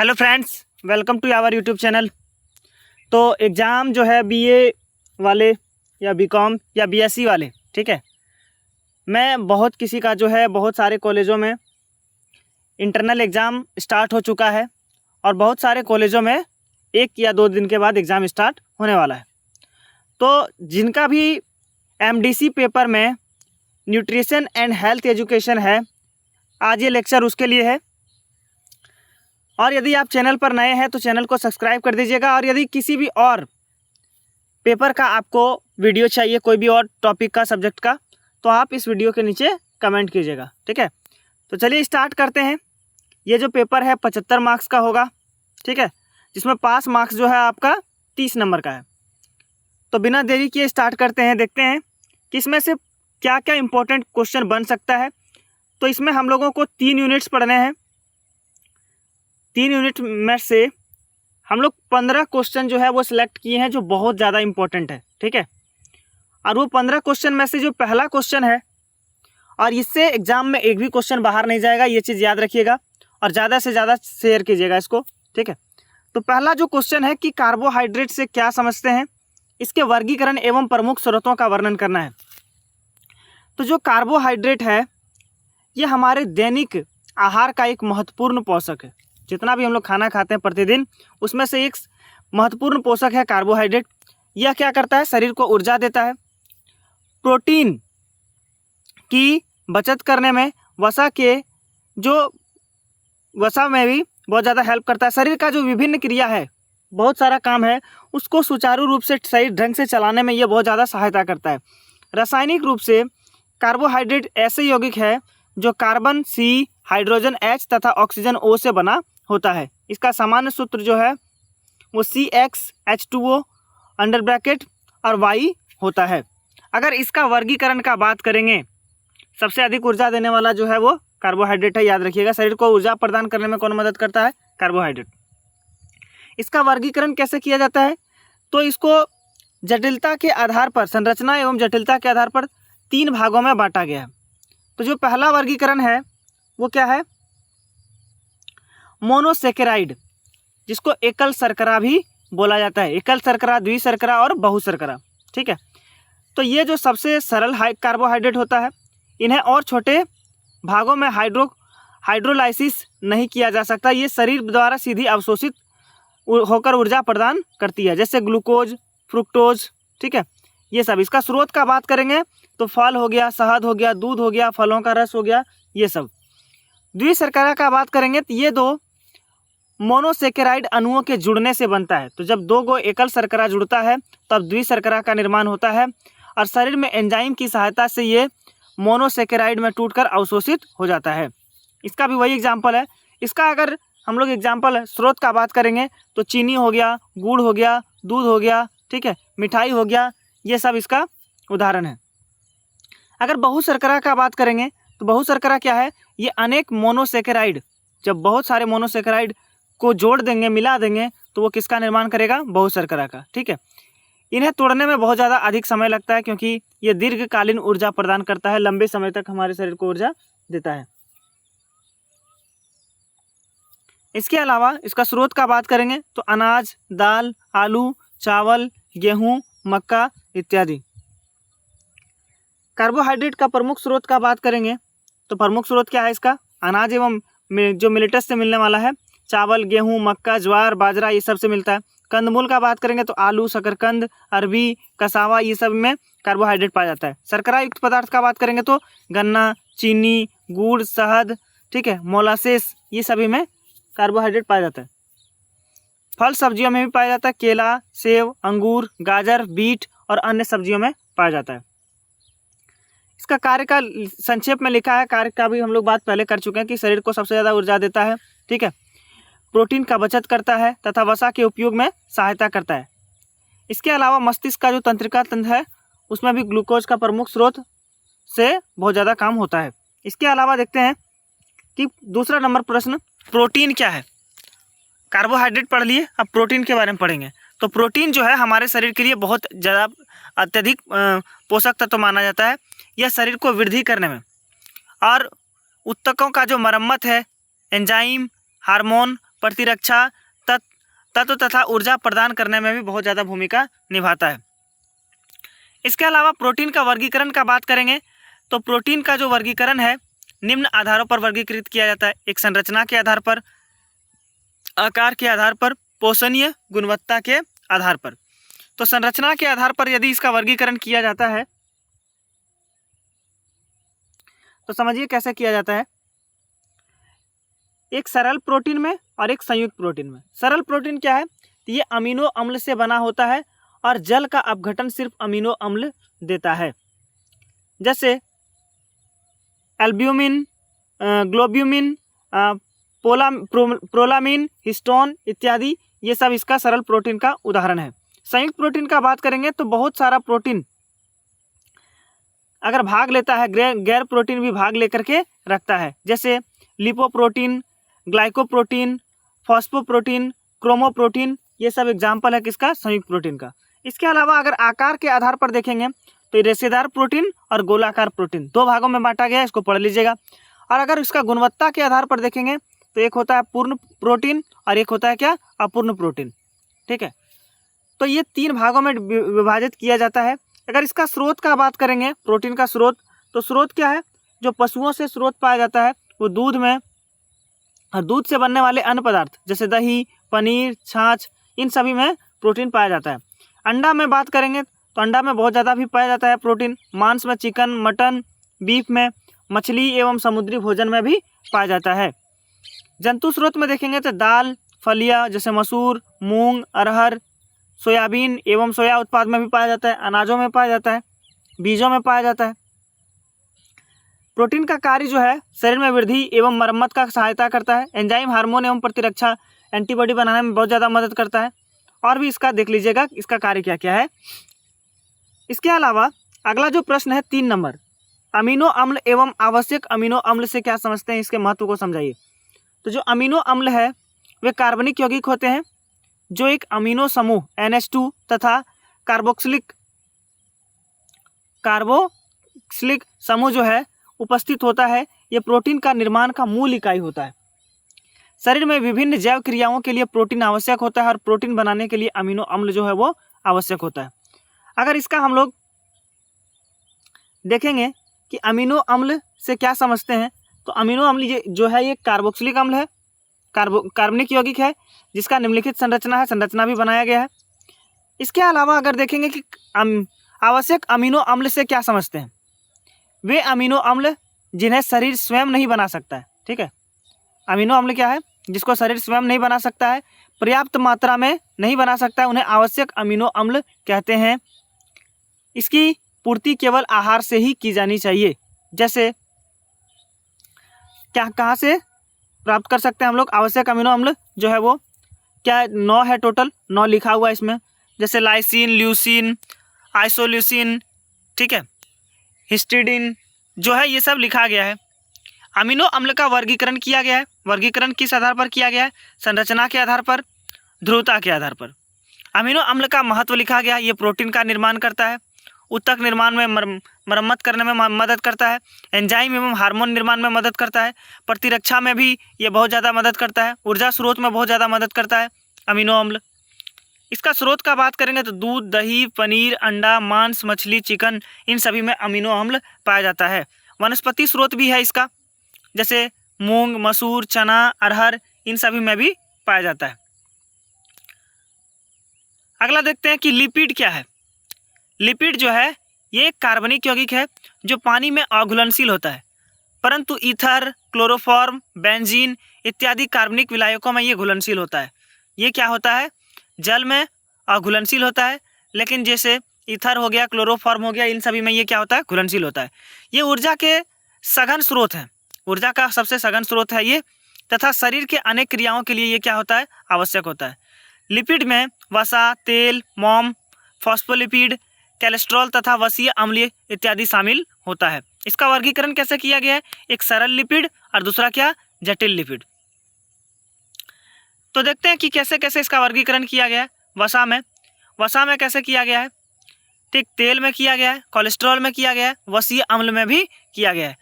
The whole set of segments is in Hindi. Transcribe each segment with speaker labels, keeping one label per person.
Speaker 1: Hello friends, welcome to our YouTube channel. तो एग्ज़ाम जो है बीए वाले या बीकॉम या बीएससी वाले, ठीक है, मैं बहुत किसी का जो है बहुत सारे कॉलेजों में इंटरनल एग्ज़ाम स्टार्ट हो चुका है और बहुत सारे कॉलेजों में 1 या 2 दिन के बाद एग्ज़ाम स्टार्ट होने वाला है। तो जिनका भी एमडीसी पेपर में न्यूट्रिशन एंड हेल्थ एजुकेशन है, आज ये लेक्चर उसके लिए है। और यदि आप चैनल पर नए हैं तो चैनल को सब्सक्राइब कर दीजिएगा। और यदि किसी भी और पेपर का आपको वीडियो चाहिए, कोई भी और टॉपिक का, सब्जेक्ट का, तो आप इस वीडियो के नीचे कमेंट कीजिएगा, ठीक है। तो चलिए स्टार्ट करते हैं। ये जो पेपर है 75 मार्क्स का होगा, ठीक है, जिसमें पास मार्क्स जो है आपका 30 नंबर का है। तो बिना देरी किए स्टार्ट करते हैं, देखते हैं कि इसमें से क्या क्या इंपॉर्टेंट क्वेश्चन बन सकता है। तो इसमें हम लोगों को 3 यूनिट्स पढ़ने हैं। 3 यूनिट में से हम लोग 15 क्वेश्चन जो है वो सिलेक्ट किए हैं जो बहुत ज़्यादा इंपॉर्टेंट है, ठीक है। और वो 15 क्वेश्चन में से जो पहला क्वेश्चन है, और इससे एग्जाम में एक भी क्वेश्चन बाहर नहीं जाएगा, ये चीज़ याद रखिएगा और ज़्यादा से ज़्यादा शेयर कीजिएगा इसको, ठीक है। तो पहला जो क्वेश्चन है कि कार्बोहाइड्रेट से क्या समझते हैं, इसके वर्गीकरण एवं प्रमुख स्रोतों का वर्णन करना है। तो जो कार्बोहाइड्रेट है ये हमारे दैनिक आहार का एक महत्वपूर्ण पोषक है। जितना भी हम लोग खाना खाते हैं प्रतिदिन, उसमें से एक महत्वपूर्ण पोषक है कार्बोहाइड्रेट। यह क्या करता है, शरीर को ऊर्जा देता है, प्रोटीन की बचत करने में, वसा में भी बहुत ज़्यादा हेल्प करता है। शरीर का जो विभिन्न क्रिया है, बहुत सारा काम है, उसको सुचारू रूप से सही ढंग से चलाने में यह बहुत ज़्यादा सहायता करता है। रासायनिक रूप से कार्बोहाइड्रेट ऐसे यौगिक है जो कार्बन C, हाइड्रोजन H तथा ऑक्सीजन O से बना होता है। इसका सामान्य सूत्र जो है वो CxH2O अंडर ब्रैकेट और Y होता है। अगर इसका वर्गीकरण का बात करेंगे, सबसे अधिक ऊर्जा देने वाला जो है वो कार्बोहाइड्रेट है, याद रखिएगा। शरीर को ऊर्जा प्रदान करने में कौन मदद करता है, कार्बोहाइड्रेट। इसका वर्गीकरण कैसे किया जाता है, तो इसको जटिलता के आधार पर, संरचना एवं जटिलता के आधार पर 3 भागों में बांटा गया है। तो जो पहला वर्गीकरण है वो क्या है, मोनोसेकेराइड, जिसको एकल शर्करा भी बोला जाता है। एकल शर्करा, द्विशर्करा और बहुशर्करा, ठीक है। तो ये जो सबसे सरल कार्बोहाइड्रेट होता है, इन्हें और छोटे भागों में हाइड्रोलाइसिस नहीं किया जा सकता। ये शरीर द्वारा सीधी अवशोषित होकर ऊर्जा प्रदान करती है, जैसे ग्लूकोज, फ्रुक्टोज, ठीक है, ये सब। इसका स्रोत का बात करेंगे तो फल हो गया, शहद हो गया, दूध हो गया, फलों का रस हो गया, ये सब। द्विशर्करा का बात करेंगे तो ये 2 मोनोसेकेराइड अणुओं के जुड़ने से बनता है। तो जब 2 एकल शर्करा जुड़ता है तब द्विशर्करा का निर्माण होता है और शरीर में एंजाइम की सहायता से ये मोनोसेकेराइड में टूटकर अवशोषित हो जाता है। इसका भी वही एग्जाम्पल है। इसका अगर हम लोग एग्जाम्पल स्रोत का बात करेंगे तो चीनी हो गया, गुड़ हो गया, दूध हो गया, ठीक है, मिठाई हो गया, ये सब इसका उदाहरण है। अगर बहुशर्करा का बात करेंगे तो बहुशर्करा क्या है, ये अनेक मोनोसेकेराइड, जब बहुत सारे मोनोसेकेराइड को जोड़ देंगे, मिला देंगे, तो वो किसका निर्माण करेगा, बहुशर्करा का, ठीक है। इन्हें तोड़ने में बहुत ज़्यादा अधिक समय लगता है क्योंकि ये दीर्घकालीन ऊर्जा प्रदान करता है, लंबे समय तक हमारे शरीर को ऊर्जा देता है। इसके अलावा इसका स्रोत का बात करेंगे तो अनाज, दाल, आलू, चावल, गेहूँ, मक्का इत्यादि। कार्बोहाइड्रेट का प्रमुख स्रोत का बात करेंगे तो प्रमुख स्रोत क्या है इसका, अनाज एवं जो मिलेटस से मिलने वाला है, चावल, गेहूं, मक्का, ज्वार, बाजरा, ये सब से मिलता है। कंदमूल का बात करेंगे तो आलू, शकरकंद, अरबी, कसावा, ये सब में कार्बोहाइड्रेट पाया जाता है। शर्करा युक्त पदार्थ का बात करेंगे तो गन्ना, चीनी, गुड़, शहद, ठीक है, मोलासेस, ये सभी में कार्बोहाइड्रेट पाया जाता है। फल सब्जियों में भी पाया जाता है, केला, सेब, अंगूर, गाजर, बीट और अन्य सब्जियों में पाया जाता है। इसका कार्य का संक्षेप में लिखा है, कार्य का भी हम लोग बात पहले कर चुके हैं कि शरीर को सबसे ज़्यादा ऊर्जा देता है, ठीक है, प्रोटीन का बचत करता है तथा वसा के उपयोग में सहायता करता है। इसके अलावा मस्तिष्क का जो तंत्रिका तंत्र है उसमें भी ग्लूकोज का प्रमुख स्रोत से बहुत ज़्यादा काम होता है। इसके अलावा देखते हैं कि दूसरा नंबर प्रश्न, प्रोटीन क्या है। कार्बोहाइड्रेट पढ़ लिए, अब प्रोटीन के बारे में पढ़ेंगे। तो प्रोटीन जो है हमारे शरीर के लिए बहुत ज़्यादा अत्यधिक पोषक तत्व माना जाता है। यह शरीर को वृद्धि करने में और ऊतकों का जो मरम्मत है, एंजाइम, हार्मोन, प्रतिरक्षा, तत्व तथा ऊर्जा प्रदान करने में भी बहुत ज़्यादा भूमिका निभाता है। इसके अलावा प्रोटीन का वर्गीकरण का बात करेंगे तो प्रोटीन का जो वर्गीकरण है निम्न आधारों पर वर्गीकृत किया जाता है। एक संरचना के आधार पर, आकार के आधार पर, पोषणीय गुणवत्ता के आधार पर। तो संरचना के आधार पर यदि इसका वर्गीकरण किया जाता है तो समझिए कैसे किया जाता है। एक सरल प्रोटीन में और एक संयुक्त प्रोटीन में। सरल प्रोटीन क्या है? ये अमीनो अम्ल से बना होता है और जल का अपघटन सिर्फ अमीनो अम्ल देता है, जैसे एल्ब्यूमिन, ग्लोब्यूमिन, प्रोलामिन, हिस्टोन इत्यादि, ये सब इसका सरल प्रोटीन का उदाहरण है। संयुक्त प्रोटीन का बात करेंगे तो बहुत सारा प्रोटीन अगर भाग लेता है, गैर प्रोटीन भी भाग लेकर के रखता है, जैसे लिपोप्रोटीन, ग्लाइकोप्रोटीन, फॉस्फोप्रोटीन, क्रोमोप्रोटीन, ये सब एग्जाम्पल है किसका? संयुक्त प्रोटीन का। इसके अलावा अगर आकार के आधार पर देखेंगे तो रेशेदार प्रोटीन और गोलाकार प्रोटीन दो भागों में बांटा गया है, इसको पढ़ लीजिएगा। और अगर इसका गुणवत्ता के आधार पर देखेंगे तो एक होता है पूर्ण प्रोटीन और एक होता है क्या? अपूर्ण प्रोटीन। ठीक है, तो ये तीन भागों में विभाजित किया जाता है। अगर इसका स्रोत का बात करेंगे, प्रोटीन का स्रोत, तो स्रोत क्या है? जो पशुओं से स्रोत पाया जाता है वो दूध में और दूध से बनने वाले अन्य पदार्थ जैसे दही, पनीर, छाछ, इन सभी में प्रोटीन पाया जाता है। अंडा में बात करेंगे तो अंडा में बहुत ज़्यादा भी पाया जाता है प्रोटीन। मांस में चिकन, मटन, बीफ में, मछली एवं समुद्री भोजन में भी पाया जाता है। जंतु स्रोत में देखेंगे तो दाल, फलियां जैसे मसूर, मूंग, अरहर, सोयाबीन एवं सोया उत्पाद में भी पाया जाता है। अनाजों में पाया जाता है, बीजों में पाया जाता है। प्रोटीन का कार्य जो है शरीर में वृद्धि एवं मरम्मत का सहायता करता है। एंजाइम, हार्मोन एवं प्रतिरक्षा, एंटीबॉडी बनाने में बहुत ज़्यादा मदद करता है। और भी इसका देख लीजिएगा इसका कार्य क्या क्या है। इसके अलावा अगला जो प्रश्न है 3 नंबर, अमीनो अम्ल एवं आवश्यक अमीनो अम्ल से क्या समझते हैं, इसके महत्व को समझाइए। तो जो अमीनो अम्ल है वे कार्बनिक यौगिक होते हैं जो एक अमीनो समूह NH2 तथा कार्बोक्सिलिक समूह जो है उपस्थित होता है। ये प्रोटीन का निर्माण का मूल इकाई होता है। शरीर में विभिन्न जैव क्रियाओं के लिए प्रोटीन आवश्यक होता है और प्रोटीन बनाने के लिए अमीनो अम्ल जो है वो आवश्यक होता है। अगर इसका हम लोग देखेंगे कि अमीनो अम्ल से क्या समझते हैं, तो अमीनो अम्ल जो है ये कार्बोक्सिलिक अम्ल है, कार्बनिक यौगिक है जिसका निम्नलिखित संरचना है, संरचना भी बनाया गया है। इसके अलावा अगर देखेंगे कि आवश्यक अमीनो अम्ल से क्या समझते हैं, वे अमीनो अम्ल जिन्हें शरीर स्वयं नहीं बना सकता है। ठीक है, अमीनो अम्ल क्या है? जिसको शरीर स्वयं नहीं बना सकता है, पर्याप्त मात्रा में नहीं बना सकता है, उन्हें आवश्यक अमीनो अम्ल कहते हैं। इसकी पूर्ति केवल आहार से ही की जानी चाहिए। जैसे क्या, कहाँ से प्राप्त कर सकते हैं हम लोग आवश्यक अमीनो अम्ल जो है वो क्या 9 है, टोटल 9 लिखा हुआ है इसमें, जैसे लाइसिन, ल्यूसिन, आइसोल्यूसिन, ठीक है, हिस्टिडीन जो है ये सब लिखा गया है। अमीनो अम्ल का वर्गीकरण किया गया है। वर्गीकरण किस आधार पर किया गया है? संरचना के आधार पर, ध्रुवता के आधार पर। अमीनो अम्ल का महत्व लिखा गया है। ये प्रोटीन का निर्माण करता है, ऊतक निर्माण में मरम्मत करने में मदद करता है, एंजाइम एवं हार्मोन निर्माण में मदद करता है, प्रतिरक्षा में भी ये बहुत ज़्यादा मदद करता है, ऊर्जा स्रोत में बहुत ज़्यादा मदद करता है अमीनो अम्ल। इसका स्रोत का बात करेंगे तो दूध, दही, पनीर, अंडा, मांस, मछली, चिकन, इन सभी में अमीनो अम्ल पाया जाता है। वनस्पति स्रोत भी है इसका, जैसे मूंग, मसूर, चना, अरहर, इन सभी में भी पाया जाता है। अगला देखते हैं कि लिपिड क्या है। लिपिड जो है ये एक कार्बनिक यौगिक है जो पानी में अघुलनशील होता है, परंतु ईथर, क्लोरोफॉर्म, बेंजीन इत्यादि कार्बनिक विलायकों में ये घुलनशील होता है। ये क्या होता है? जल में अघुलनशील होता है, लेकिन जैसे ईथर हो गया, क्लोरोफॉर्म हो गया, इन सभी में ये क्या होता है? घुलनशील होता है। ये ऊर्जा के सघन स्रोत है, ऊर्जा का सबसे सघन स्रोत है ये, तथा शरीर के अनेक क्रियाओं के लिए ये क्या होता है? आवश्यक होता है। लिपिड में वसा, तेल, मोम, फॉस्फोलिपिड, कोलेस्ट्रॉल तथा वसीय अम्लीय इत्यादि शामिल होता है। इसका वर्गीकरण कैसे किया गया है? एक सरल लिपिड और दूसरा क्या? जटिल लिपिड। तो देखते हैं कि कैसे कैसे इसका वर्गीकरण किया गया है। वसा में कैसे किया गया है? ठीक, तेल में किया गया है, कोलेस्ट्रॉल में किया गया है, वसीय अम्ल में भी किया गया है।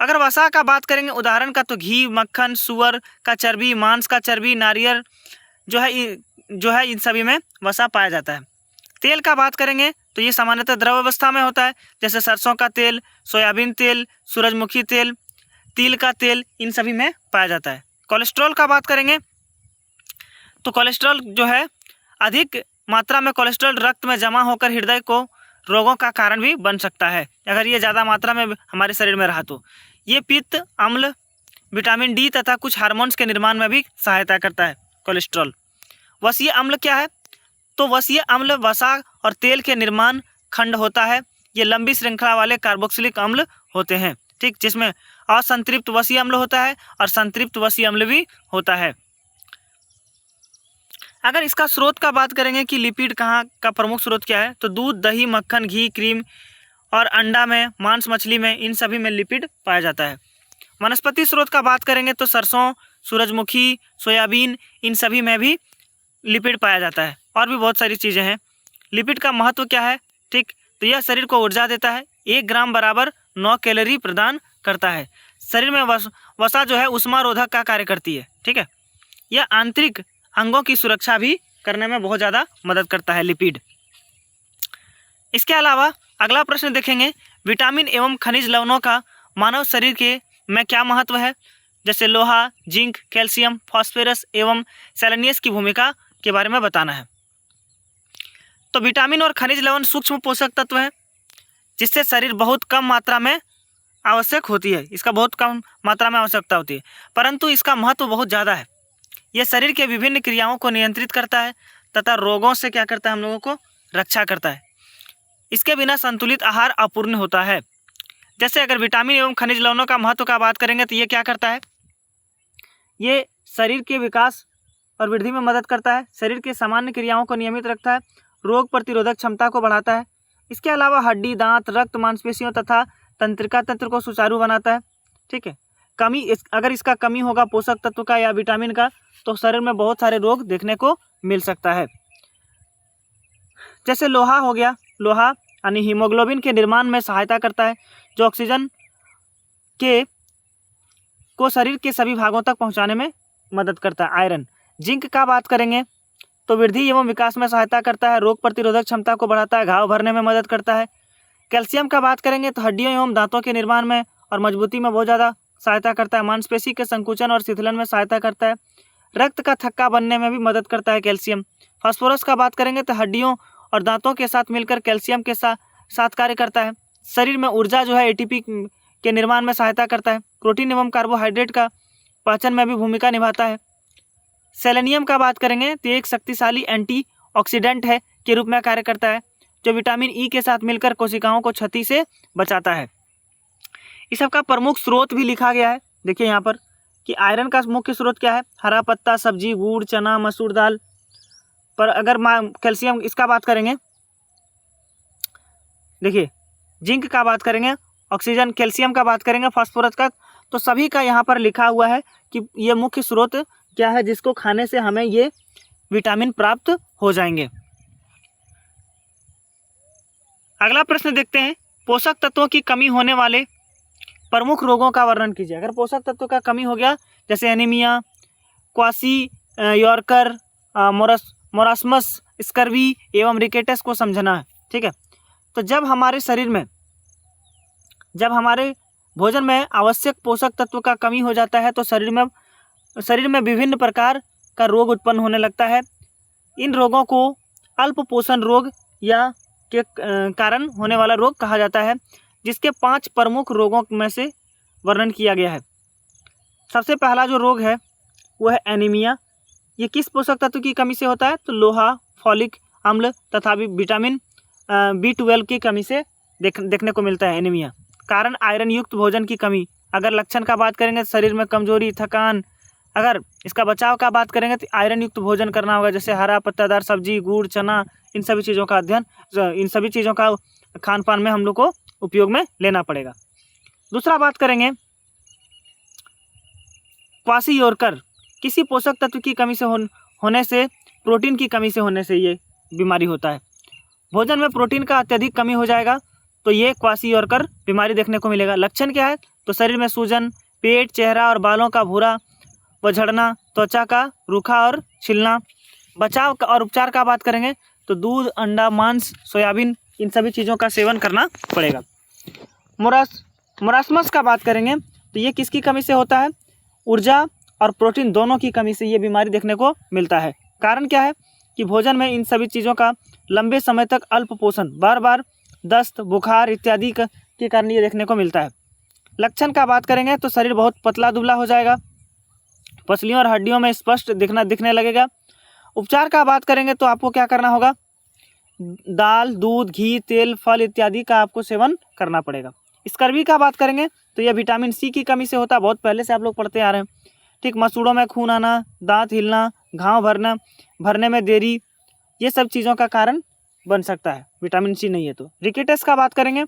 Speaker 1: अगर वसा का बात करेंगे उदाहरण का, तो घी, मक्खन, सुअर का चर्बी, मांस का चर्बी, नारियल जो है इन सभी में वसा पाया जाता है। तेल का बात करेंगे तो ये सामान्यतः द्रव अवस्था में होता है, जैसे सरसों का तेल, सोयाबीन तेल, सूरजमुखी तेल, तिल का तेल, इन सभी में पाया जाता है। कोलेस्ट्रॉल का बात करेंगे तो कोलेस्ट्रॉल जो है, अधिक मात्रा में कोलेस्ट्रॉल रक्त में जमा होकर हृदय को रोगों का कारण भी बन सकता है, अगर ये ज़्यादा मात्रा में हमारे शरीर में रहा तो। ये पित्त, अम्ल, विटामिन डी तथा कुछ हार्मोन्स के निर्माण में भी सहायता करता है कोलेस्ट्रॉल। वसीय अम्ल क्या है? तो वसीय अम्ल वसा और तेल के निर्माण खंड होता है। ये लंबी श्रृंखला वाले कार्बोक्सिलिक अम्ल होते हैं, ठीक, जिसमें असंतृप्त वसीय अम्ल होता है और संतृप्त वसीय अम्ल भी होता है। अगर इसका स्रोत का बात करेंगे कि लिपिड कहाँ का प्रमुख स्रोत क्या है, तो दूध, दही, मक्खन, घी, क्रीम और अंडा में, मांस, मछली में, इन सभी में लिपिड पाया जाता है। वनस्पति स्रोत का बात करेंगे तो सरसों, सूरजमुखी, सोयाबीन, इन सभी में भी लिपिड पाया जाता है। और भी बहुत सारी चीज़ें हैं। लिपिड का महत्व क्या है, ठीक, तो यह शरीर को ऊर्जा देता है। 1 ग्राम बराबर 9 कैलोरी प्रदान करता है। शरीर में वसा जो है ऊष्मारोधक का कार्य करती है, ठीक है। यह आंतरिक अंगों की सुरक्षा भी करने में बहुत ज़्यादा मदद करता है लिपिड। इसके अलावा अगला प्रश्न देखेंगे, विटामिन एवं खनिज लवणों का मानव शरीर के में क्या महत्व है? जैसे लोहा, जिंक, कैल्शियम, फास्फोरस एवं सेलेनियस की भूमिका के बारे में बताना है। तो विटामिन और खनिज लवण सूक्ष्म पोषक तत्व हैं, जिससे शरीर बहुत कम मात्रा में आवश्यक होती है, इसका बहुत कम मात्रा में आवश्यकता होती है, परंतु इसका महत्व बहुत ज़्यादा है। यह शरीर के विभिन्न क्रियाओं को नियंत्रित करता है तथा रोगों से क्या करता है, हम लोगों को रक्षा करता है। इसके बिना संतुलित आहार अपूर्ण होता है। जैसे अगर विटामिन एवं खनिज लवणों का महत्व का बात करेंगे तो ये क्या करता है, ये शरीर के विकास और वृद्धि में मदद करता है, शरीर के सामान्य क्रियाओं को नियमित रखता है, रोग प्रतिरोधक क्षमता को बढ़ाता है। इसके अलावा हड्डी, दांत, रक्त, मांसपेशियों तथा तंत्रिका तंत्र को सुचारू बनाता है, ठीक है। अगर इसका कमी होगा पोषक तत्व का या विटामिन का, तो शरीर में बहुत सारे रोग देखने को मिल सकता है। जैसे लोहा हो गया, लोहा यानी हीमोग्लोबिन के निर्माण में सहायता करता है, जो ऑक्सीजन को शरीर के सभी भागों तक पहुंचाने में मदद करता है। आयरन, जिंक का बात करेंगे तो वृद्धि एवं विकास में सहायता करता है, रोग प्रतिरोधक क्षमता को बढ़ाता है, घाव भरने में मदद करता है। कैल्शियम का बात करेंगे तो हड्डियों एवं दांतों के निर्माण में और मजबूती में बहुत ज़्यादा सहायता करता है, मांसपेशी के संकुचन और शिथिलन में सहायता करता है, रक्त का थक्का बनने में भी मदद करता है कैल्शियम। फास्फोरस का बात करेंगे तो हड्डियों और दांतों के साथ मिलकर कैल्शियम के साथ कार्य करता है, शरीर में ऊर्जा जो है एटीपी के निर्माण में सहायता करता है, प्रोटीन एवं कार्बोहाइड्रेट का पाचन में भी भूमिका निभाता है। सेलेनियम का बात करेंगे तो एक शक्तिशाली एंटीऑक्सीडेंट है के रूप में कार्य करता है, जो विटामिन ई के साथ मिलकर कोशिकाओं को क्षति से बचाता है। इस सब का प्रमुख स्रोत भी लिखा गया है, देखिए यहाँ पर कि आयरन का मुख्य स्रोत क्या है, हरा पत्ता, सब्जी, गुड़, चना, मसूर दाल। पर अगर कैल्शियम इसका बात करेंगे, देखिए जिंक का बात करेंगे, ऑक्सीजन, कैल्शियम का बात करेंगे, फास्फोरस का, तो सभी का यहाँ पर लिखा हुआ है कि ये मुख्य स्रोत क्या है जिसको खाने से हमें ये विटामिन प्राप्त हो जाएंगे। अगला प्रश्न देखते हैं, पोषक तत्वों की कमी होने वाले प्रमुख रोगों का वर्णन कीजिए। अगर पोषक तत्वों का कमी हो गया, जैसे एनीमिया, क्वासी यॉर्कर, मोरास्मस, स्कर्वी एवं रिकेटस को समझना है, ठीक है। तो जब हमारे शरीर में, जब हमारे भोजन में आवश्यक पोषक तत्व का कमी हो जाता है, तो शरीर में विभिन्न प्रकार का रोग उत्पन्न होने लगता है। इन रोगों को अल्प पोषण रोग या के कारण होने वाला रोग कहा जाता है, जिसके 5 प्रमुख रोगों में से वर्णन किया गया है। सबसे पहला जो रोग है वो है एनीमिया। ये किस पोषक तत्व की कमी से होता है, तो लोहा, फॉलिक अम्ल तथा विटामिन B12 की कमी से देखने को मिलता है एनीमिया। कारण आयरन युक्त भोजन की कमी। अगर लक्षण का बात करेंगे तो शरीर में कमजोरी, थकान। अगर इसका बचाव का बात करेंगे तो आयरन युक्त भोजन करना होगा, जैसे हरा पत्तादार सब्जी, गुड़, चना, इन सभी चीज़ों का इन सभी चीज़ों का खान पान में हम लोग को उपयोग में लेना पड़ेगा। दूसरा बात करेंगे क्वासियोर्कर, किसी पोषक तत्व की कमी से होने से, प्रोटीन की कमी से होने से ये बीमारी होता है। भोजन में प्रोटीन का अत्यधिक कमी हो जाएगा तो ये क्वासियोर्कर बीमारी देखने को मिलेगा। लक्षण क्या है, तो शरीर में सूजन, पेट, चेहरा और बालों का भूरा व झड़ना, त्वचा का रूखा और छिलना। बचाव और उपचार का बात करेंगे तो दूध, अंडा, मांस, सोयाबीन, इन सभी चीज़ों का सेवन करना पड़ेगा। मरासमस का बात करेंगे तो ये किसकी कमी से होता है? ऊर्जा और प्रोटीन दोनों की कमी से ये बीमारी देखने को मिलता है। कारण क्या है कि भोजन में इन सभी चीज़ों का लंबे समय तक अल्प पोषण, बार बार दस्त, बुखार इत्यादि के कारण ये देखने को मिलता है। लक्षण का बात करेंगे तो शरीर बहुत पतला दुबला हो जाएगा, पसलियों और हड्डियों में स्पष्ट दिखने लगेगा। उपचार का बात करेंगे तो आपको क्या करना होगा? दाल, दूध, घी, तेल, फल इत्यादि का आपको सेवन करना पड़ेगा। स्कर्वी का बात करेंगे तो यह विटामिन सी की कमी से होता है, बहुत पहले से आप लोग पढ़ते आ रहे हैं। ठीक, मसूड़ों में खून आना, दांत हिलना, घाव भरने में देरी, ये सब चीज़ों का कारण बन सकता है, विटामिन सी नहीं है तो। रिकेटस का बात करेंगे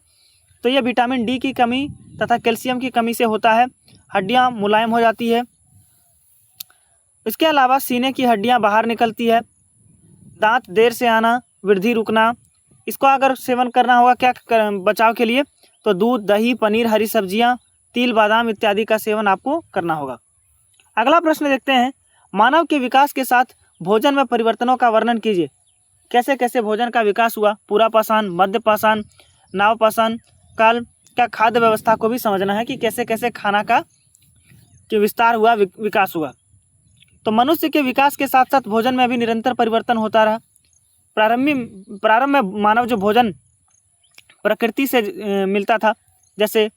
Speaker 1: तो यह विटामिन डी की कमी तथा कैल्शियम की कमी से होता है, हड्डियां मुलायम हो जाती है। इसके अलावा सीने की हड्डियां बाहर निकलती है, दांत देर से आना, वृद्धि रुकना। इसको अगर सेवन करना होगा क्या बचाव के लिए, तो दूध, दही, पनीर, हरी सब्जियां, तिल, बादाम इत्यादि का सेवन आपको करना होगा। अगला प्रश्न देखते हैं, मानव के विकास के साथ भोजन में परिवर्तनों का वर्णन कीजिए। कैसे कैसे भोजन का विकास हुआ? पूरा पाषाण, मध्य पाषाण, नव पाषाण काल का खाद्य व्यवस्था को भी समझना है कि कैसे कैसे खाना का विस्तार हुआ, विकास हुआ। तो मनुष्य के विकास के साथ साथ भोजन में भी निरंतर परिवर्तन होता रहा। प्रारंभ में मानव जो भोजन प्रकृति से मिलता था, जैसे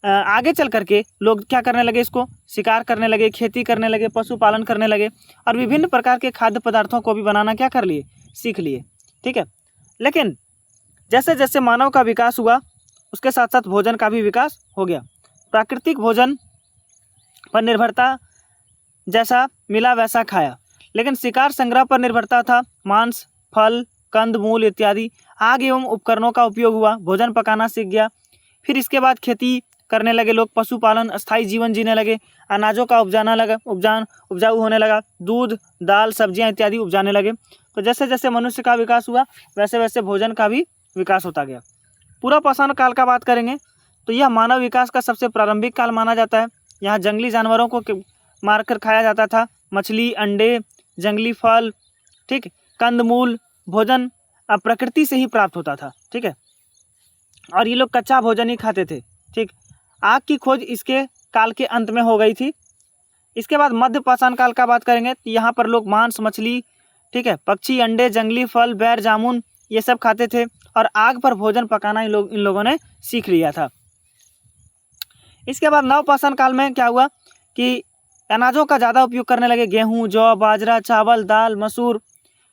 Speaker 1: आगे चल करके लोग क्या करने लगे, इसको शिकार करने लगे, खेती करने लगे, पशुपालन करने लगे और विभिन्न प्रकार के खाद्य पदार्थों को भी बनाना क्या कर लिए, सीख लिए। ठीक है, लेकिन जैसे जैसे मानव का विकास हुआ उसके साथ साथ भोजन का भी विकास हो गया। प्राकृतिक भोजन पर निर्भरता, जैसा मिला वैसा खाया, लेकिन शिकार संग्रह पर निर्भरता था। मांस, फल, कंद मूल इत्यादि, आग एवं उपकरणों का उपयोग हुआ, भोजन पकाना सीख गया। फिर इसके बाद खेती करने लगे लोग, पशुपालन, अस्थायी जीवन जीने लगे, अनाजों का उपजाऊ होने लगा, दूध, दाल, सब्जियां इत्यादि उपजाने लगे। तो जैसे जैसे मनुष्य का विकास हुआ वैसे वैसे भोजन का भी विकास होता गया। पूरा पाषाण काल का बात करेंगे तो यह मानव विकास का सबसे प्रारंभिक काल माना जाता है। यहाँ जंगली जानवरों को मारकर खाया जाता था, मछली, अंडे, जंगली फल, ठीक, कंदमूल भोजन प्रकृति से ही प्राप्त होता था। ठीक है, और ये लोग कच्चा भोजन ही खाते थे। ठीक, आग की खोज इसके काल के अंत में हो गई थी। इसके बाद मध्य पाषाण काल का बात करेंगे तो यहाँ पर लोग मांस, मछली, ठीक है, पक्षी, अंडे, जंगली फल, बैर, जामुन ये सब खाते थे और आग पर भोजन पकाना इन लोगों ने सीख लिया था। इसके बाद नव पाषाण काल में क्या हुआ कि अनाजों का ज़्यादा उपयोग करने लगे, गेहूँ, जौ, बाजरा, चावल, दाल, मसूर।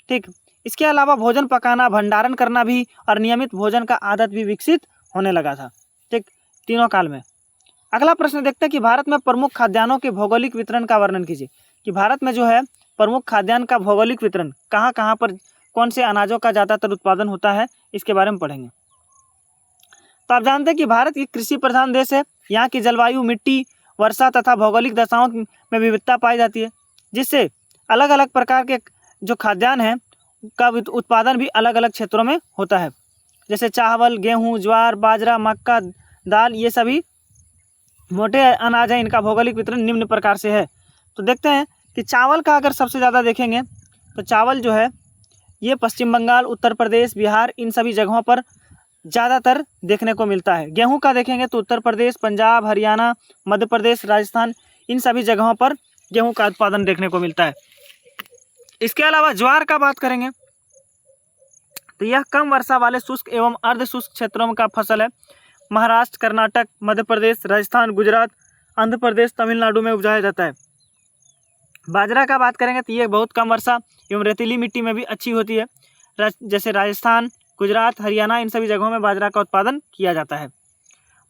Speaker 1: ठीक, इसके अलावा भोजन पकाना, भंडारण करना भी और नियमित भोजन का आदत भी विकसित होने लगा था। ठीक, तीनों काल में। अगला प्रश्न देखते हैं कि भारत में प्रमुख खाद्यान्नों के भौगोलिक वितरण का वर्णन कीजिए। कि भारत में जो है प्रमुख खाद्यान्न का भौगोलिक वितरण कहाँ कहाँ पर, कौन से अनाजों का ज़्यादातर उत्पादन होता है, इसके बारे में पढ़ेंगे। तो आप जानते हैं कि भारत एक कृषि प्रधान देश है। यहाँ की जलवायु, मिट्टी, वर्षा तथा भौगोलिक दशाओं में विविधता पाई जाती है, जिससे अलग अलग प्रकार के जो खाद्यान्न हैं का उत्पादन भी अलग अलग क्षेत्रों में होता है। जैसे चावल, गेहूँ, ज्वार, बाजरा, मक्का, दाल, ये सभी मोटे अनाज हैं। इनका भौगोलिक वितरण निम्न प्रकार से है। तो देखते हैं कि चावल का अगर सबसे ज़्यादा देखेंगे तो चावल जो है ये पश्चिम बंगाल, उत्तर प्रदेश, बिहार, इन सभी जगहों पर ज़्यादातर देखने को मिलता है। गेहूं का देखेंगे तो उत्तर प्रदेश, पंजाब, हरियाणा, मध्य प्रदेश, राजस्थान, इन सभी जगहों पर गेहूं का उत्पादन देखने को मिलता है। इसके अलावा ज्वार का बात करेंगे तो यह कम वर्षा वाले शुष्क एवं अर्ध शुष्क क्षेत्रों का फसल है। महाराष्ट्र, कर्नाटक, मध्य प्रदेश, राजस्थान, गुजरात, आंध्र प्रदेश, तमिलनाडु में उपजाया जाता है। बाजरा का बात करेंगे तो ये बहुत कम वर्षा एवं रेतीली मिट्टी में भी अच्छी होती है। जैसे राजस्थान, गुजरात, हरियाणा, इन सभी जगहों में बाजरा का उत्पादन किया जाता है।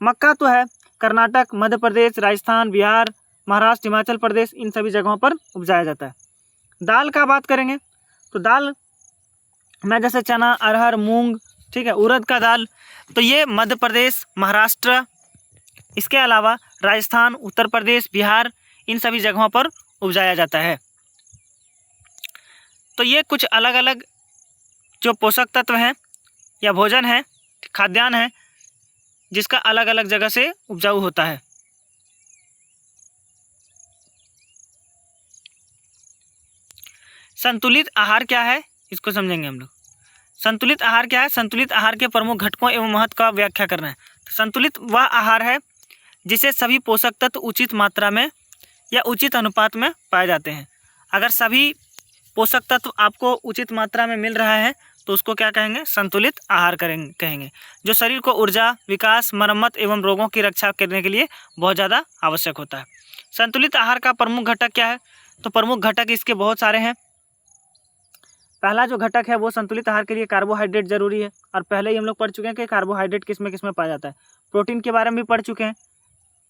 Speaker 1: मक्का तो है कर्नाटक, मध्य प्रदेश, राजस्थान, बिहार, महाराष्ट्र, हिमाचल प्रदेश, इन सभी जगहों पर उपजाया जाता है। दाल का बात करेंगे तो दाल में जैसे चना, अरहर, मूंग, ठीक है, उड़द का दाल, तो ये मध्य प्रदेश, महाराष्ट्र, इसके अलावा राजस्थान, उत्तर प्रदेश, बिहार, इन सभी जगहों पर उपजाया जाता है। तो ये कुछ अलग अलग जो पोषक तत्व हैं या भोजन है, खाद्यान्न है, जिसका अलग अलग जगह से उपजाऊ होता है। संतुलित आहार क्या है, इसको समझेंगे हम लोग। संतुलित आहार क्या है? संतुलित आहार के प्रमुख घटकों एवं महत्व का व्याख्या करना है। तो संतुलित वह आहार है जिसे सभी पोषक तत्व उचित मात्रा में या उचित अनुपात में पाए जाते हैं। अगर सभी पोषक तत्व आपको उचित मात्रा में मिल रहा है तो उसको क्या कहेंगे? संतुलित आहार कहेंगे, जो शरीर को ऊर्जा, विकास, मरम्मत एवं रोगों की रक्षा करने के लिए बहुत ज़्यादा आवश्यक होता है। संतुलित आहार का प्रमुख घटक क्या है? तो प्रमुख घटक इसके बहुत सारे हैं। पहला जो घटक है वो संतुलित आहार के लिए कार्बोहाइड्रेट जरूरी है, और पहले ही हम लोग पढ़ चुके हैं कि कार्बोहाइड्रेट किस में पाया जाता है। प्रोटीन के बारे में भी पढ़ चुके हैं,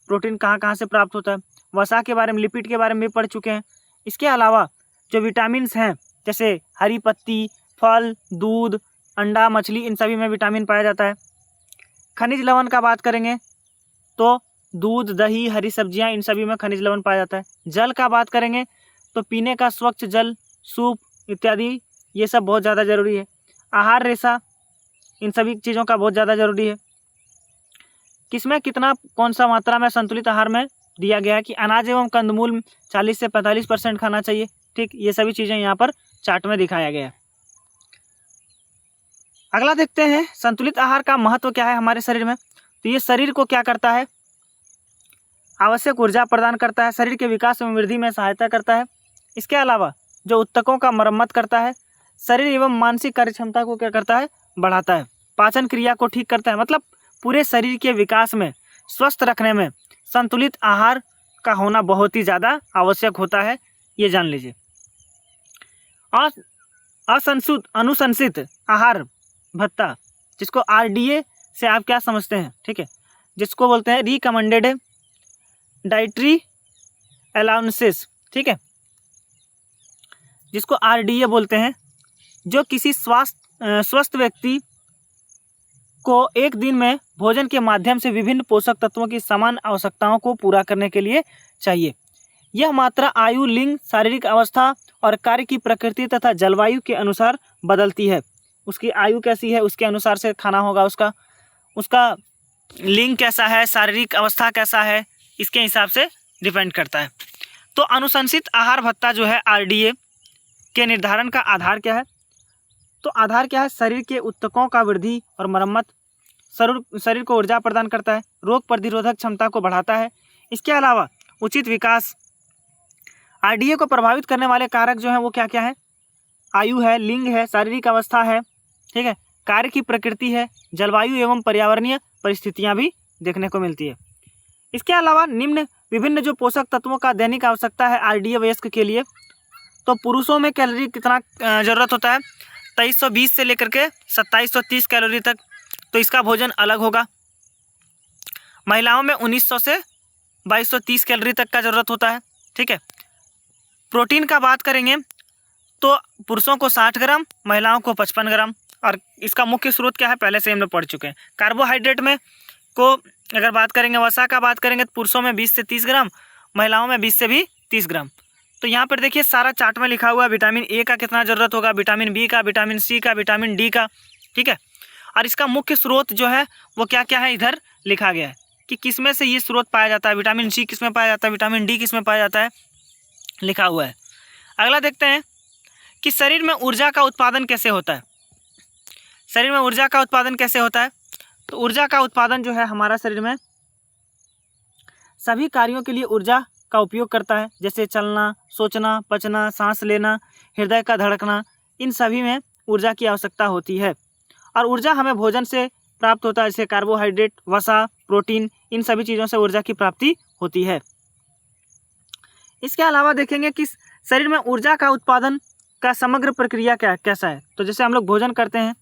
Speaker 1: प्रोटीन कहाँ कहाँ से प्राप्त होता है। वसा के बारे में, लिपिड के बारे में भी पढ़ चुके हैं। इसके अलावा जो विटामिन्स हैं, जैसे हरी पत्ती, फल, दूध, अंडा, मछली, इन सभी में विटामिन पाया जाता है। खनिज लवण का बात करेंगे तो दूध, दही, हरी सब्जियां, इन सभी में खनिज लवण पाया जाता है। जल का बात करेंगे तो पीने का स्वच्छ जल, सूप इत्यादि, ये सब बहुत ज़्यादा ज़रूरी है। आहार रेशा, इन सभी चीज़ों का बहुत ज़्यादा ज़रूरी है। किसमें कितना, कौन सा मात्रा में संतुलित आहार में दिया गया है कि अनाज एवं कंदमूल 40 से 45% खाना चाहिए। ठीक, ये सभी चीज़ें यहाँ पर चार्ट में दिखाया गया है। अगला देखते हैं संतुलित आहार का महत्व क्या है हमारे शरीर में। तो ये शरीर को क्या करता है? आवश्यक ऊर्जा प्रदान करता है, शरीर के विकास एवं वृद्धि में सहायता करता है। इसके अलावा जो ऊतकों का मरम्मत करता है, शरीर एवं मानसिक कार्यक्षमता को क्या करता है? बढ़ाता है। पाचन क्रिया को ठीक करता है। मतलब पूरे शरीर के विकास में, स्वस्थ रखने में संतुलित आहार का होना बहुत ही ज़्यादा आवश्यक होता है, ये जान लीजिए। अनुशंसित आहार भत्ता, जिसको RDA से आप क्या समझते हैं? ठीक है, जिसको बोलते हैं रिकमेंडेड डाइटरी अलाउंसेस। ठीक है, जिसको RDA बोलते हैं, जो किसी स्वस्थ व्यक्ति को एक दिन में भोजन के माध्यम से विभिन्न पोषक तत्वों की समान आवश्यकताओं को पूरा करने के लिए चाहिए। यह मात्रा आयु, लिंग, शारीरिक अवस्था और कार्य की प्रकृति तथा जलवायु के अनुसार बदलती है। उसकी आयु कैसी है, उसके अनुसार से खाना होगा। उसका लिंग कैसा है, शारीरिक अवस्था कैसा है, इसके हिसाब से डिपेंड करता है। तो अनुशंसित आहार भत्ता जो है RDA के निर्धारण का आधार क्या है? तो आधार क्या है? शरीर के ऊतकों का वृद्धि और मरम्मत, शरीर को ऊर्जा प्रदान करता है, रोग प्रतिरोधक क्षमता को बढ़ाता है। इसके अलावा उचित विकास। RDA को प्रभावित करने वाले कारक जो हैं वो क्या क्या है? आयु है, लिंग है, शारीरिक अवस्था है, ठीक है, कार्य की प्रकृति है, जलवायु एवं पर्यावरणीय परिस्थितियां भी देखने को मिलती है। इसके अलावा निम्न विभिन्न जो पोषक तत्वों का दैनिक आवश्यकता है RDA वयस्क के लिए। तो पुरुषों में कैलोरी कितना ज़रूरत होता है? 2320 से लेकर के 2730 कैलोरी तक, तो इसका भोजन अलग होगा। महिलाओं में 1900 से 2230 कैलोरी तक का ज़रूरत होता है। ठीक है, प्रोटीन का बात करेंगे तो पुरुषों को 60 ग्राम, महिलाओं को 55 ग्राम। और इसका मुख्य स्रोत क्या है? पहले से हम लोग पढ़ चुके हैं। कार्बोहाइड्रेट में को अगर बात करेंगे, वसा का बात करेंगे तो पुरुषों में 20 से 30 ग्राम, महिलाओं में 20 से भी 30 ग्राम। तो यहाँ पर देखिए सारा चार्ट में लिखा हुआ है विटामिन A का कितना ज़रूरत होगा, विटामिन B का, विटामिन C का, विटामिन D का। ठीक है, और इसका मुख्य स्रोत जो है वो क्या क्या है इधर लिखा गया है कि किस में से ये स्रोत पाया जाता है। विटामिन C किस में पाया जाता है, विटामिन D किस में पाया जाता है, लिखा हुआ है। अगला देखते हैं कि शरीर में ऊर्जा का उत्पादन कैसे होता है। शरीर में ऊर्जा का उत्पादन कैसे होता है? तो ऊर्जा का उत्पादन जो है हमारा शरीर में सभी कार्यों के लिए ऊर्जा का उपयोग करता है, जैसे चलना, सोचना, पचना, सांस लेना, हृदय का धड़कना, इन सभी में ऊर्जा की आवश्यकता होती है। और ऊर्जा हमें भोजन से प्राप्त होता है, जैसे कार्बोहाइड्रेट, वसा, प्रोटीन, इन सभी चीज़ों से ऊर्जा की प्राप्ति होती है। इसके अलावा देखेंगे कि शरीर में ऊर्जा का उत्पादन का समग्र प्रक्रिया कैसा है। तो जैसे हम लोग भोजन करते हैं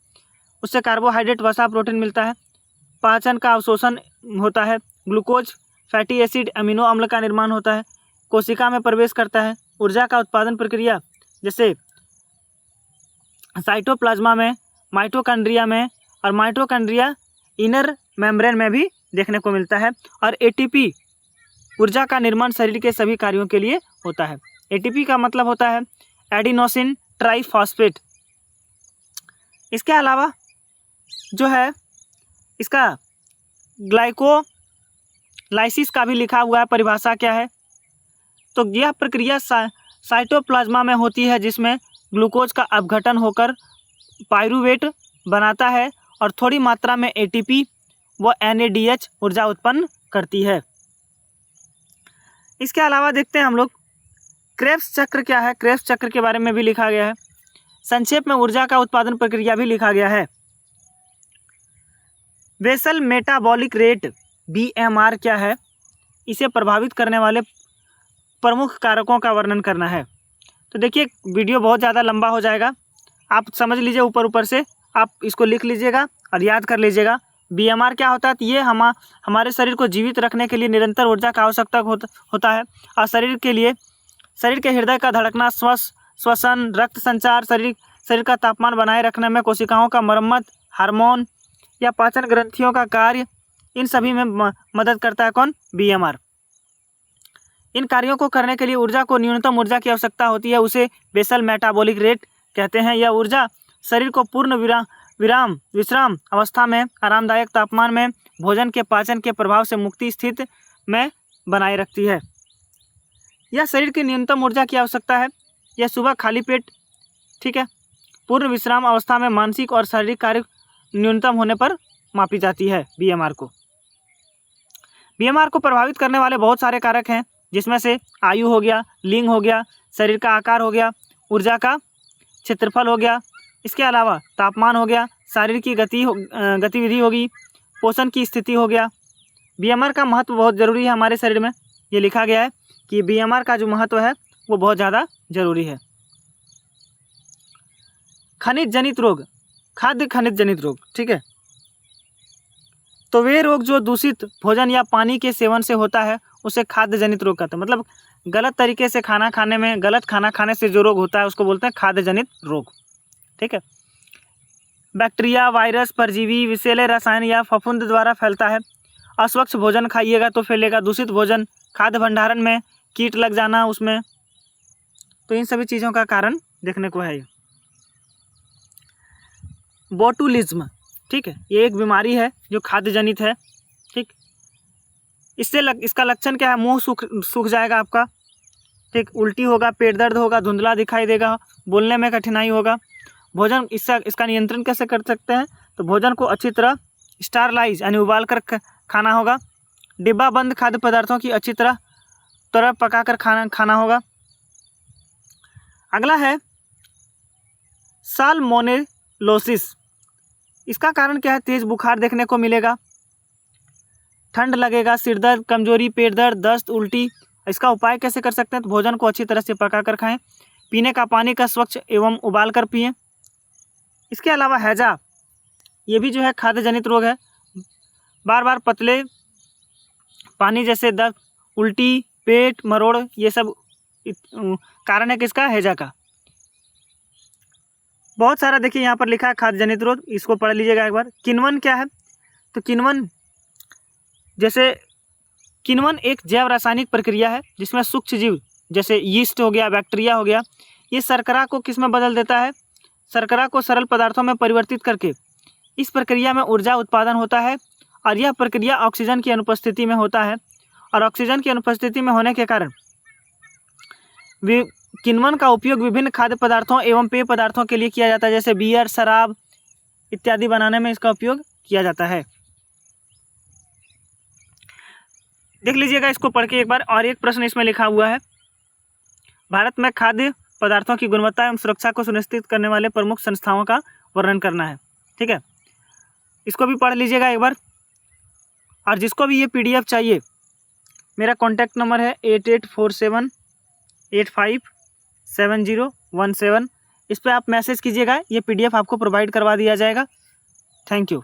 Speaker 1: उससे कार्बोहाइड्रेट, वसा, प्रोटीन मिलता है, पाचन का अवशोषण होता है, ग्लूकोज, फैटी एसिड, अमीनो अम्ल का निर्माण होता है, कोशिका में प्रवेश करता है। ऊर्जा का उत्पादन प्रक्रिया जैसे साइटोप्लाज्मा में, माइटोकॉन्ड्रिया में, और माइटोकॉन्ड्रिया इनर मेम्ब्रेन में भी देखने को मिलता है। और ATP ऊर्जा का निर्माण शरीर के सभी कार्यों के लिए होता है। ATP का मतलब होता है एडिनोसिन ट्राइफॉस्फेट। इसके अलावा जो है इसका ग्लाइकोलाइसिस का भी लिखा हुआ है, परिभाषा क्या है। तो यह प्रक्रिया साइटोप्लाज्मा में होती है, जिसमें ग्लूकोज का अपघटन होकर पाइरूवेट बनाता है और थोड़ी मात्रा में एटीपी व NADH ऊर्जा उत्पन्न करती है। इसके अलावा देखते हैं हम लोग क्रेब्स चक्र क्या है। क्रेब्स चक्र के बारे में भी लिखा गया है। संक्षेप में ऊर्जा का उत्पादन प्रक्रिया भी लिखा गया है। बेसल मेटाबॉलिक रेट BMR क्या है, इसे प्रभावित करने वाले प्रमुख कारकों का वर्णन करना है। तो देखिए वीडियो बहुत ज़्यादा लंबा हो जाएगा, आप समझ लीजिए, ऊपर से आप इसको लिख लीजिएगा और याद कर लीजिएगा। BMR क्या होता है, तो ये हमारे शरीर को जीवित रखने के लिए निरंतर ऊर्जा का आवश्यकता होता है। और शरीर के हृदय का धड़कना, श्वसन, रक्त संचार, शरीर का तापमान बनाए रखने में, कोशिकाओं का मरम्मत, हार्मोन या पाचन ग्रंथियों का कार्य, इन सभी में मदद करता है कौन, BMR। इन कार्यों को करने के लिए ऊर्जा को न्यूनतम ऊर्जा की आवश्यकता होती है, उसे बेसल मेटाबॉलिक रेट कहते हैं। यह ऊर्जा शरीर को पूर्ण विश्राम अवस्था में आरामदायक तापमान में भोजन के पाचन के प्रभाव से मुक्ति स्थिति में बनाए रखती है। यह शरीर की न्यूनतम ऊर्जा की आवश्यकता है। यह सुबह खाली पेट, ठीक है, पूर्ण विश्राम अवस्था में मानसिक और शारीरिक कार्य न्यूनतम होने पर मापी जाती है BMR को। BMR को प्रभावित करने वाले बहुत सारे कारक हैं, जिसमें से आयु हो गया, लिंग हो गया, शरीर का आकार हो गया, ऊर्जा का क्षेत्रफल हो गया, इसके अलावा तापमान हो गया, शरीर की गतिविधि होगी, पोषण की स्थिति हो गया। BMR का महत्व बहुत ज़रूरी है हमारे शरीर में। ये लिखा गया है कि BMR का जो महत्व है वो बहुत ज़्यादा ज़रूरी है। खनिज जनित रोग, खाद्य खनिज जनित रोग, ठीक है। तो वे रोग जो दूषित भोजन या पानी के सेवन से होता है उसे खाद्य जनित रोग कहते हैं। मतलब गलत तरीके से खाना खाने में, गलत खाना खाने से जो रोग होता है उसको बोलते हैं खाद्य जनित रोग, ठीक है। बैक्टीरिया, वायरस, परजीवी, विषैले रसायन या फफूंद द्वारा फैलता है। अस्वच्छ भोजन खाइएगा तो फैलेगा। दूषित भोजन, खाद्य भंडारण में कीट लग जाना उसमें, तो इन सभी चीज़ों का कारण देखने को है। बोटुलिज्म, ठीक है, ये एक बीमारी है जो खाद्य जनित है, ठीक। इसका लक्षण क्या है, मुंह सूख जाएगा आपका, ठीक, उल्टी होगा, पेट दर्द होगा, धुंधला दिखाई देगा, बोलने में कठिनाई होगा। भोजन इसका नियंत्रण कैसे कर सकते हैं, तो भोजन को अच्छी तरह स्टरलाइज यानी उबाल कर खाना होगा। डिब्बा बंद खाद्य पदार्थों की अच्छी तरह पका कर खाना होगा। अगला है साल्मोनेलोसिस। इसका कारण क्या है, तेज बुखार देखने को मिलेगा, ठंड लगेगा, सिर दर्द, कमजोरी, पेट दर्द, दस्त, उल्टी। इसका उपाय कैसे कर सकते हैं, तो भोजन को अच्छी तरह से पका कर खाएं। पीने का पानी का स्वच्छ एवं उबाल कर पिएं। इसके अलावा हैजा, ये भी जो है खाद्य जनित रोग है। बार बार पतले पानी जैसे दर्द, उल्टी, पेट मरोड़, ये सब कारण है किसका, हैजा का। बहुत सारा देखिए यहाँ पर लिखा है खाद्य जनित रोग, इसको पढ़ लीजिएगा एक बार। किण्वन क्या है, तो किण्वन एक जैव रासायनिक प्रक्रिया है जिसमें सूक्ष्म जीव जैसे यीस्ट हो गया, बैक्टीरिया हो गया, ये शर्करा को किस में बदल देता है, शर्करा को सरल पदार्थों में परिवर्तित करके इस प्रक्रिया में ऊर्जा उत्पादन होता है। और यह प्रक्रिया ऑक्सीजन की अनुपस्थिति में होता है। और ऑक्सीजन की अनुपस्थिति में होने के कारण किण्वन का उपयोग विभिन्न खाद्य पदार्थों एवं पेय पदार्थों के लिए किया जाता है, जैसे बियर, शराब इत्यादि बनाने में इसका उपयोग किया जाता है। देख लीजिएगा इसको पढ़ के एक बार। और एक प्रश्न इसमें लिखा हुआ है, भारत में खाद्य पदार्थों की गुणवत्ता एवं सुरक्षा को सुनिश्चित करने वाले प्रमुख संस्थाओं का वर्णन करना है, ठीक है। इसको भी पढ़ लीजिएगा एक बार। और जिसको भी ये PDF चाहिए, मेरा कॉन्टैक्ट नंबर है 8847857017। इस पर आप मैसेज कीजिएगा, ये PDF आपको प्रोवाइड करवा दिया जाएगा। Thank you.